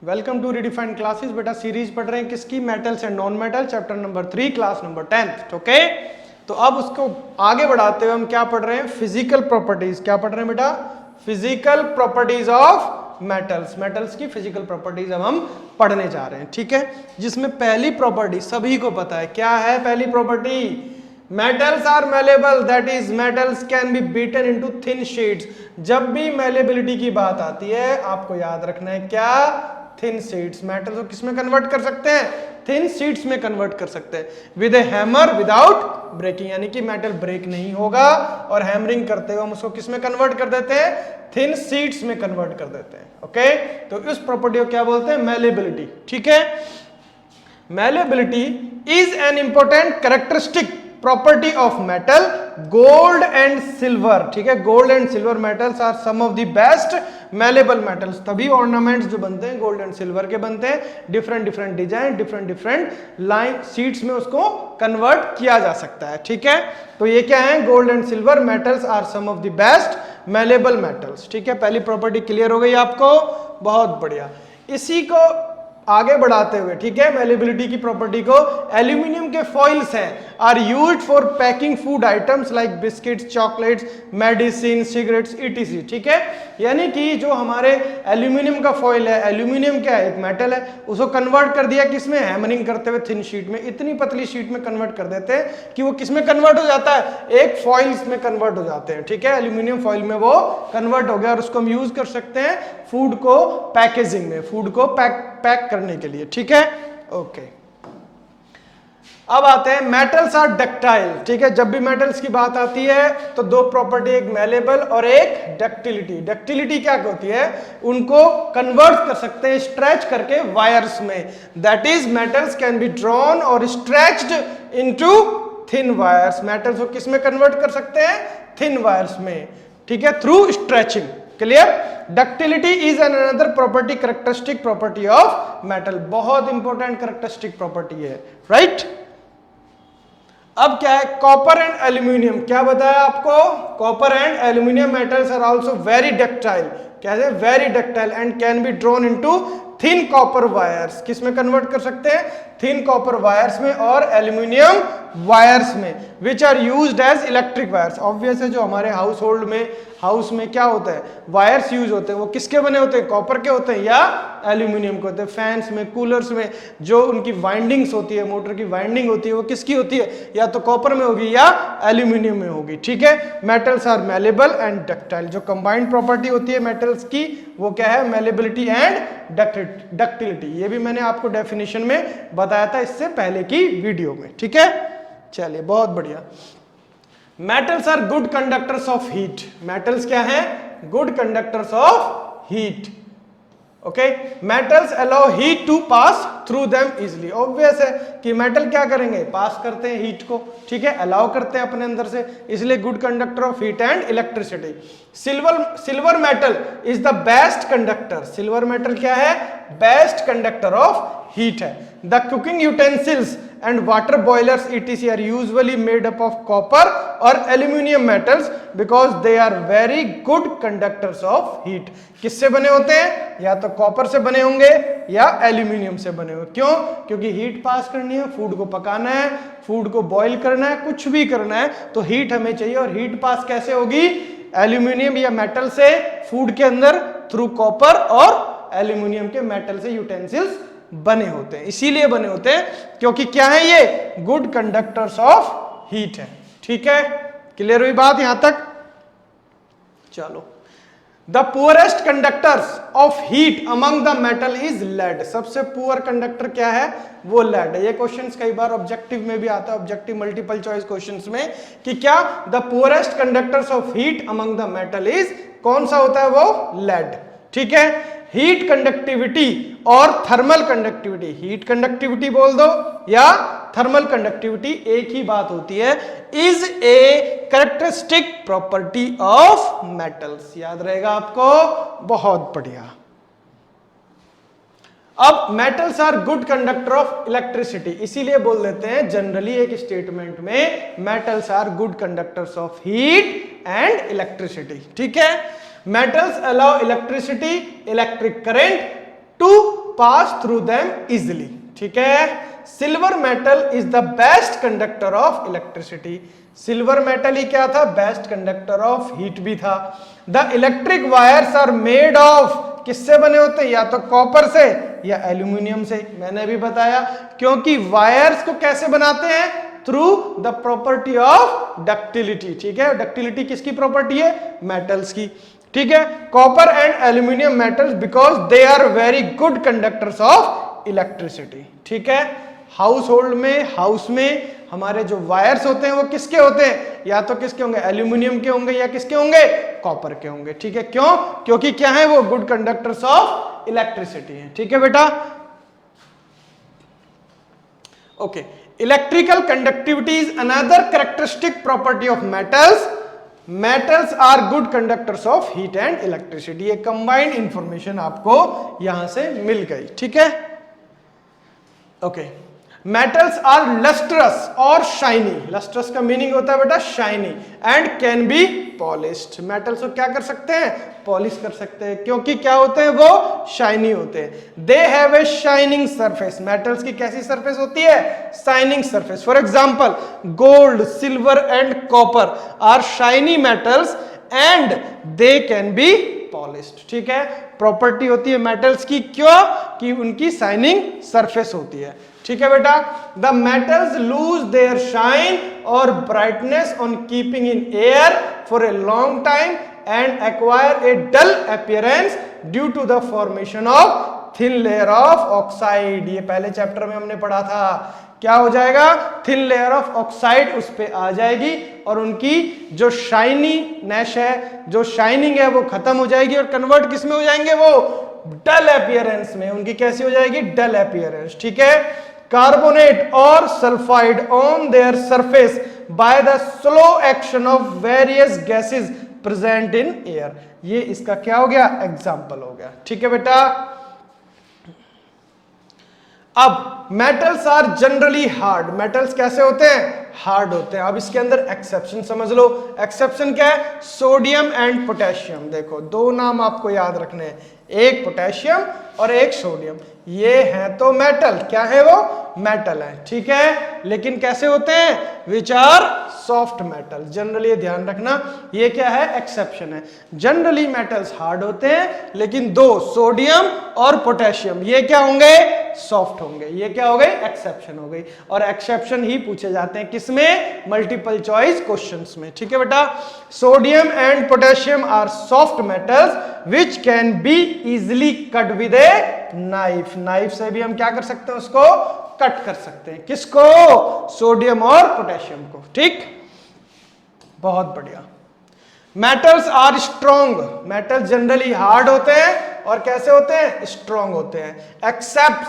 Welcome to Redefined Classes. बेटा series पढ़ रहे हैं किसकी? Metals and non metal, chapter number 3, class number 10th। Okay, तो अब उसको आगे बढ़ाते हुए हम क्या पढ़ रहे हैं? Physical properties. क्या पढ़ रहे हैं बेटा? Physical properties of metals. Metals की फिजिकल प्रॉपर्टीज अब हम पढ़ने जा रहे हैं, ठीक है। जिसमें पहली प्रॉपर्टी सभी को पता है, क्या है पहली property? Metals are malleable, that is metals can be beaten into thin sheets. जब भी मेलेबिलिटी की बात आती है आपको याद रखना है क्या? Thin sheets. मेटल को किसमें कन्वर्ट कर सकते हैं? थिन शीट्स में कन्वर्ट कर सकते हैं with a hammer without breaking, यानी कि मेटल ब्रेक नहीं होगा और हैमरिंग करते हुए हम उसको किसमें कन्वर्ट कर देते हैं? थिन शीट्स में कन्वर्ट कर देते हैं। ओके, तो इस प्रॉपर्टी को क्या बोलते हैं? मेलेबिलिटी। ठीक है, malleability is an important characteristic property of metal, gold and silver. ठीक है, gold and silver metals are some of the best malleable metals. तभी ऑर्नामेंट्स जो बनते हैं गोल्ड एंड सिल्वर के बनते हैं, different different design, different different line sheets में उसको कन्वर्ट किया जा सकता है। ठीक है, तो ये क्या है? Gold and silver metals are some of the best malleable metals. ठीक है, पहली प्रॉपर्टी क्लियर हो गई आपको? बहुत बढ़िया। इसी को आगे बढ़ाते हुए, ठीक है, मेलेबिलिटी की प्रॉपर्टी को, एल्यूमिनियम के फॉइल्स हैं are used for packing food items like biscuits, chocolates, medicine, cigarettes ETC. ठीक है, यानी कि जो हमारे एल्यूमिनियम का फॉइल है, एल्यूमिनियम क्या है? एक मेटल है, उसको कन्वर्ट कर दिया किसमें? हैमरिंग करते हुए थिन शीट में, इतनी पतली शीट में कन्वर्ट कर देते हैं कि वो किसमें कन्वर्ट हो जाता है? एक फॉइल्स में कन्वर्ट हो जाते हैं। ठीक है, एल्यूमिनियम फॉइल में वो कन्वर्ट हो गया और उसको हम यूज कर सकते हैं फूड को पैकेजिंग में, फूड को पैक करने के लिए। ठीक है, ओके। अब आते हैं मेटल्स आर डक्टाइल। ठीक है, जब भी मेटल्स की बात आती है तो दो प्रॉपर्टी, एक मेलेबल और एक डक्टिलिटी। डक्टिलिटी क्या होती है? उनको कन्वर्ट कर सकते हैं स्ट्रेच करके वायर्स में, that is metals can be drawn और stretched into thin wires. Metals को किस में कन्वर्ट कर सकते हैं? थिन वायर्स में। ठीक है, through stretching. Clear? Ductility is an another property, characteristic property of metal. बहुत इंपॉर्टेंट कैरेक्टरिस्टिक प्रॉपर्टी है, राइट? अब क्या है? Copper and aluminium. क्या बताया आपको? Copper and aluminium metals are also very ductile. कैसे? Very ductile and can be drawn into thin copper wires. किस में कन्वर्ट कर सकते हैं? थिन कॉपर वायर्स में और एल्यूमिनियम वायर्स में, which are used as electric wires. Obvious है, जो हमारे हाउस होल्ड में, हाउस में क्या होता है? वायर्स यूज होते हैं, वो किसके बने होते हैं? कॉपर के होते हैं या एल्यूमिनियम के होते हैं। फैंस में, कूलर्स में जो उनकी वाइंडिंग्स होती है, मोटर की वाइंडिंग होती है, वो किसकी होती है? या तो कॉपर में होगी या एल्यूमिनियम में होगी। ठीक है, metals are malleable and ductile. जो कंबाइंड प्रॉपर्टी होती है मेटल्स की वो क्या है? Malleability and ductility. ये भी मैंने आपको डेफिनेशन में बताया था इससे पहले की वीडियो में। ठीक है, चलिए बहुत बढ़िया। Metals are good conductors of heat. Metals क्या है? Good conductors of heat. Okay, metals allow heat to pass through them easily. Obvious है कि मेटल क्या करेंगे? पास करते हैं हीट को। ठीक है, अलाउ करते हैं अपने अंदर से, इसलिए good conductor of heat and electricity. Silver metal is the best conductor. Silver metal क्या है? बेस्ट कंडक्टर ऑफ हीट है। The cooking utensils and water boilers etc are usually made up of copper or aluminum metals because they are very good conductors of heat। किससे बने होते हैं? या तो copper से बने होंगे या एल्यूमिनियम से बने होंगे। क्यों? क्योंकि हीट पास करनी है, फूड को पकाना है, फूड को बॉईल करना है, कुछ भी करना है तो हीट हमें चाहिए। और हीट पास कैसे होगी? एल्यूमिनियम या मेटल से फूड के अंदर, थ्रू कॉपर और एल्यूमिनियम के मेटल से यूटेंसिल्स बने होते हैं। इसीलिए बने होते हैं क्योंकि क्या है? ये गुड कंडक्टर्स ऑफ हीट है। ठीक है, क्लियर हुई बात यहां तक? चलो, the poorest conductors of heat among the metal is lead. सबसे पुअर कंडक्टर क्या है? वो लेड है। ये क्वेश्चंस कई बार ऑब्जेक्टिव में भी आता है, ऑब्जेक्टिव मल्टीपल चॉइस क्वेश्चंस में, कि क्या the poorest conductors of heat among the metal is, कौन सा होता है वो? लेड। ठीक है, हीट कंडक्टिविटी और थर्मल कंडक्टिविटी। हीट कंडक्टिविटी बोल दो या थर्मल कंडक्टिविटी, एक ही बात होती है। Is a characteristic property of metals. याद रहेगा आपको? बहुत बढ़िया। अब metals are good conductor of electricity, इसीलिए बोल देते हैं जनरली एक स्टेटमेंट में, metals are good conductors of heat and electricity. ठीक है, metals allow electricity, electric current to pass through them easily, ठीक है। Silver metal is the best conductor of electricity, silver metal ही क्या था, बेस्ट कंडक्टर ऑफ हीट भी था। The electric wires are made of, किससे बने होते हैं, या तो कॉपर से या एल्यूमिनियम से, मैंने भी बताया, क्योंकि वायर्स को कैसे बनाते हैं, through the property of ductility, ठीक है। डक्टिलिटी किसकी प्रॉपर्टी है, मेटल्स की, ठीक है। Copper and aluminium metals because they are very good conductors of electricity, ठीक है। हाउस होल्ड में, हाउस में हमारे जो वायर्स होते हैं वो किसके होते हैं, या तो किसके होंगे, एल्यूमिनियम के होंगे या किसके होंगे, कॉपर के होंगे, ठीक है। क्यों, क्योंकि क्या है वो गुड कंडक्टर्स ऑफ इलेक्ट्रिसिटी है, ठीक है बेटा। Okay, electrical conductivity is another characteristic property of metals, metals are good conductors of heat and electricity. ये कंबाइंड इंफॉर्मेशन आपको यहां से मिल गई, ठीक है। ओके, मेटल्स आर लस्ट्रस और शाइनी, लस्ट्रस का मीनिंग होता है बेटा shiny, and can be polished, metals को क्या कर सकते हैं, पॉलिश कर सकते हैं, क्योंकि क्या होते हैं वो शाइनी होते हैं। They have a shining surface, metals की कैसी सरफेस होती है, shining surface. For example gold, silver and copper are shiny metals and they can be polished, ठीक है। प्रॉपर्टी होती है मेटल्स की, क्यों, कि उनकी शाइनिंग सरफेस होती है, ठीक है बेटा। The metals lose their shine और brightness on keeping in air for a long time and acquire a dull appearance due to the formation of thin layer of oxide. ये पहले चैप्टर में हमने पढ़ा था, क्या हो जाएगा, थिन लेयर ऑफ ऑक्साइड उस पे आ जाएगी और उनकी जो शाइनीनेस है, जो शाइनिंग है वो खत्म हो जाएगी और कन्वर्ट किस में हो जाएंगे, वो डल अपीयरेंस में, उनकी कैसी हो जाएगी, डल अपीयरेंस, ठीक है। कार्बोनेट और sulphide on their surface by the slow action of various gases present in air, ये इसका क्या हो गया, एग्जांपल हो गया, ठीक है बेटा। अब metals are generally hard, metals कैसे होते हैं, हार्ड होते हैं। अब इसके अंदर एक्सेप्शन समझ लो, एक्सेप्शन क्या है, सोडियम एंड पोटेशियम। देखो दो नाम आपको याद रखने हैं, एक पोटेशियम और एक सोडियम, ये है तो मेटल, क्या है वो, मेटल है, ठीक है। लेकिन कैसे होते हैं, which are soft metal, generally ध्यान रखना, ये क्या है, एक्सेप्शन है। जनरली मेटल्स हार्ड होते हैं, लेकिन दो, सोडियम और पोटेशियम, ये क्या होंगे, सॉफ्ट होंगे, ये क्या हो गई, एक्सेप्शन हो गई। और एक्सेप्शन ही पूछे जाते हैं किसमें, मल्टीपल चॉइस क्वेश्चंस में, ठीक है बेटा। Sodium and potassium are soft metals which can be easily cut with a knife, knife से भी हम क्या कर सकते हैं, उसको कट कर सकते हैं, किसको, सोडियम और पोटेशियम को, ठीक, बहुत बढ़िया। Metals are strong, metal generally hard होते हैं और कैसे होते हैं, स्ट्रॉन्ग होते हैं।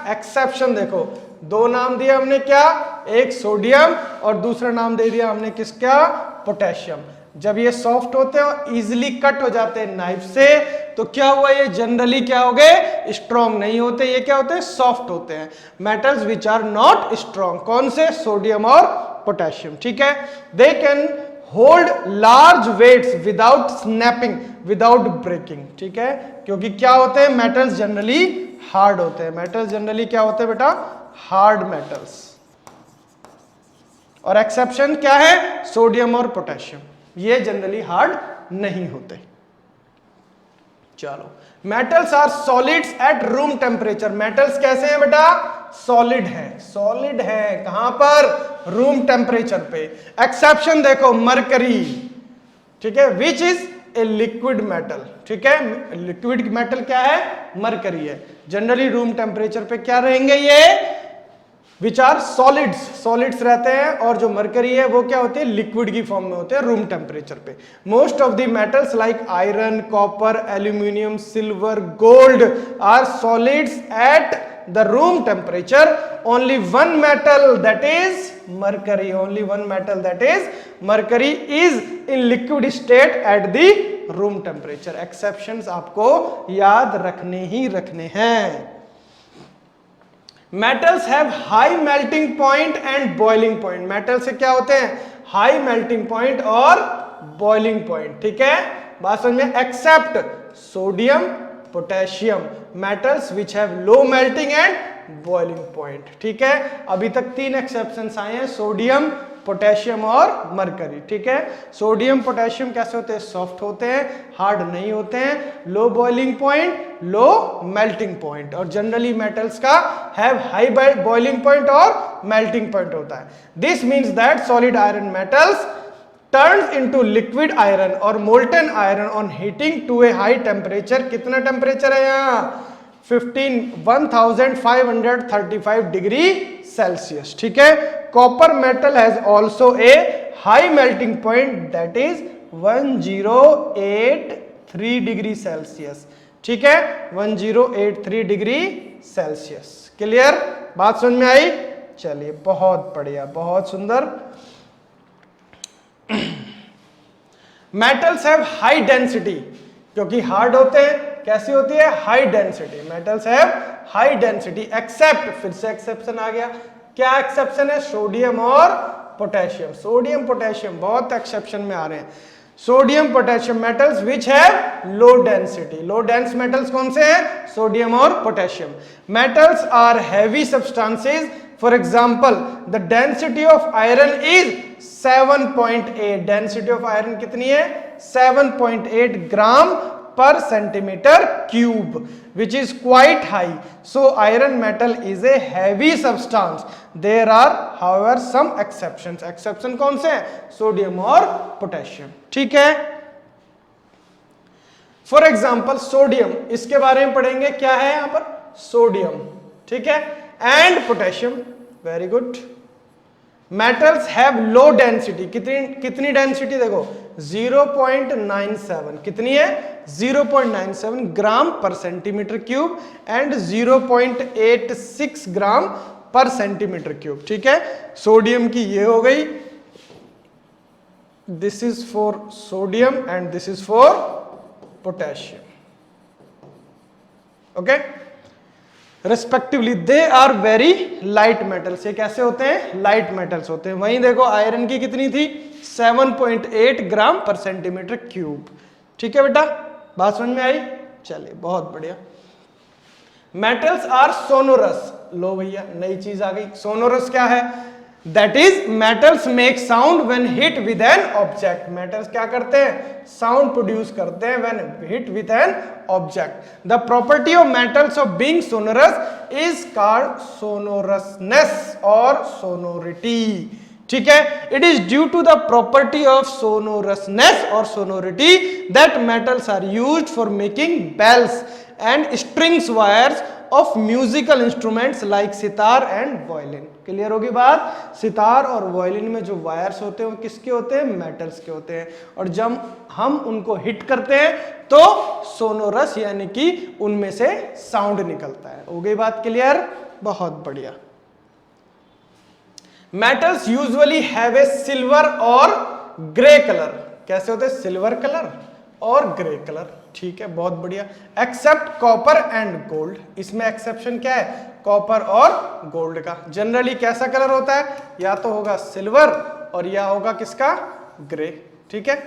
एक्सेप्शन देखो, दो नाम दिया हमने, क्या, एक सोडियम और दूसरा नाम दे दिया हमने किसका, पोटेशियम। जब ये सॉफ्ट होते हैं और इजिली कट हो जाते हैं नाइफ से, तो क्या हुआ, ये जनरली क्या हो गए, स्ट्रॉन्ग नहीं होते, ये क्या होते हैं, सॉफ्ट होते हैं। Metals which are not strong, कौन से, सोडियम और पोटेशियम, ठीक है। They can hold large weights without snapping, without breaking, ठीक है। क्योंकि क्या होते हैं, मेटल्स जनरली हार्ड होते हैं, मेटल्स जनरली क्या होते हैं बेटा, हार्ड मेटल्स। और एक्सेप्शन क्या है, सोडियम और पोटेशियम, ये जनरली हार्ड नहीं होते। चलो, metals are solids at room temperature, metals कैसे हैं बेटा, सॉलिड है, सॉलिड है, कहां पर, रूम टेम्परेचर पे। एक्सेप्शन देखो, मरकरी, ठीक है, which is a liquid metal, ठीक है, लिक्विड मेटल क्या है, मरकरी है। जनरली रूम टेम्परेचर पे क्या रहेंगे ये, विच आर सॉलिड्स, सॉलिड्स रहते हैं, और जो मरकरी है वो क्या होती है, लिक्विड की फॉर्म में होते हैं रूम टेम्परेचर पे। Most of the metals like iron, copper, aluminium, silver, gold are solids at the room temperature. Only one metal that is mercury, only one metal that is mercury is in liquid state at the room temperature. Exceptions आपको याद रखने ही रखने हैं। Metals have high melting point and boiling point, metal से क्या होते हैं, हाई मेल्टिंग पॉइंट और बॉइलिंग पॉइंट, ठीक है, बात समझ में। Except sodium, potassium, metals which have low melting and boiling point. ठीक है, अभी तक 3 एक्सेप्शंस आए हैं, सोडियम, पोटेशियम और मरकरी। ठीक है, सोडियम पोटेशियम कैसे होते हैं? सॉफ्ट होते हैं, हार्ड नहीं होते हैं, low boiling point, low melting point. और जनरली मेटल्स का हैव हाई बॉइलिंग पॉइंट और मेल्टिंग पॉइंट होता है। This means that solid iron metals turns into liquid iron or molten iron on heating to a high temperature। कितना temperature है यहाँ? 1535 degree Celsius. ठीक है, copper metal has also a high melting point that is 1083 degree Celsius. ठीक है, 1083 degree Celsius. Clear? बात समझ में आई? चलिए, बहुत बढ़िया, बहुत सुंदर। मेटल्स हैव हाई डेंसिटी, क्योंकि हार्ड होते हैं, कैसी होती है? High density. Metals have high density except, फिर से एक्सेप्शन आ गया। क्या एक्सेप्शन है? सोडियम और पोटेशियम। सोडियम पोटेशियम बहुत एक्सेप्शन में आ रहे हैं। Sodium potassium metals which have low density. Low dense metals कौन से हैं? सोडियम और potassium. Metals are heavy substances, for example the density of iron is 7.8। Density of iron कितनी है? 7.8 gram per centimetre cube, which is quite high. So iron metal is a heavy substance. There are however some exceptions. Exception कौन से हैं? Sodium और potassium. ठीक है, for example sodium, इसके बारे में पढ़ेंगे। क्या है यहां पर? सोडियम। ठीक है, and potassium. Very good. Metals have low density. कितनी डेंसिटी? देखो 0.97। कितनी है? 0.97 ग्राम per centimetre cube and 0.86 gram per centimetre cube. ठीक है, सोडियम की ये हो गई, this is for sodium and this is for potassium. Okay, respectively they are very light metals. ये कैसे होते हैं? लाइट मेटल्स होते हैं। वहीं देखो आयरन की कितनी थी? 7.8 ग्राम पर सेंटीमीटर क्यूब। ठीक है बेटा, बात समझ में आई? चलिए, बहुत बढ़िया। Metals are sonorous. लो भैया, नई चीज आ गई। सोनोरस क्या है? That is metals make sound when hit with an object. Metals क्या करते हैं? साउंड प्रोड्यूस करते हैं when hit with an object. The property of metals of being sonorous is called sonorousness और सोनोरिटी। ठीक है, it is due to the property of sonorousness और sonority that metals are used for making bells and strings wires of musical instruments like sitar and violin. Clear होगी बात? सितार और violin में जो wires होते हैं वो किसके होते हैं? मेटल्स के होते हैं। और जब हम उनको हिट करते हैं तो सोनोरस यानी कि उनमें से साउंड निकलता है। हो गई बात क्लियर? बहुत बढ़िया। Metals usually have a silver और ग्रे कलर। कैसे होते हैं? सिल्वर कलर और ग्रे कलर। ठीक है, बहुत बढ़िया। Except copper and gold. इसमें एक्सेप्शन क्या है? कॉपर और गोल्ड का। जनरली कैसा कलर होता है? या तो होगा सिल्वर और या होगा किसका? ग्रे। ठीक है,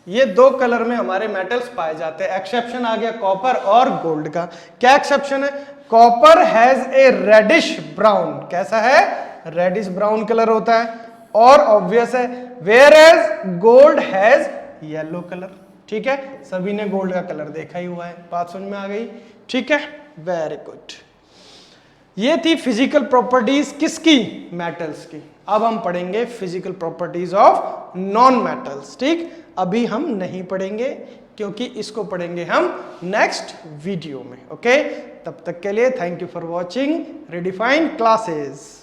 ये दो कलर में हमारे मेटल्स पाए जाते हैं। एक्सेप्शन आ गया कॉपर और गोल्ड का। क्या एक्सेप्शन है? Copper has a reddish brown. कैसा है? रेडिश ब्राउन कलर होता है। और ऑब्वियस है, whereas gold has yellow colour. ठीक है, सभी ने गोल्ड का कलर देखा ही हुआ है। बात समझ में आ गई? ठीक है, वेरी गुड। ये थी फिजिकल प्रॉपर्टीज किसकी? मेटल्स की। अब हम पढ़ेंगे physical properties of non metals. ठीक, अभी हम नहीं पढ़ेंगे क्योंकि इसको पढ़ेंगे हम नेक्स्ट वीडियो में। ओके, तब तक के लिए thank you for watching Redefined classes.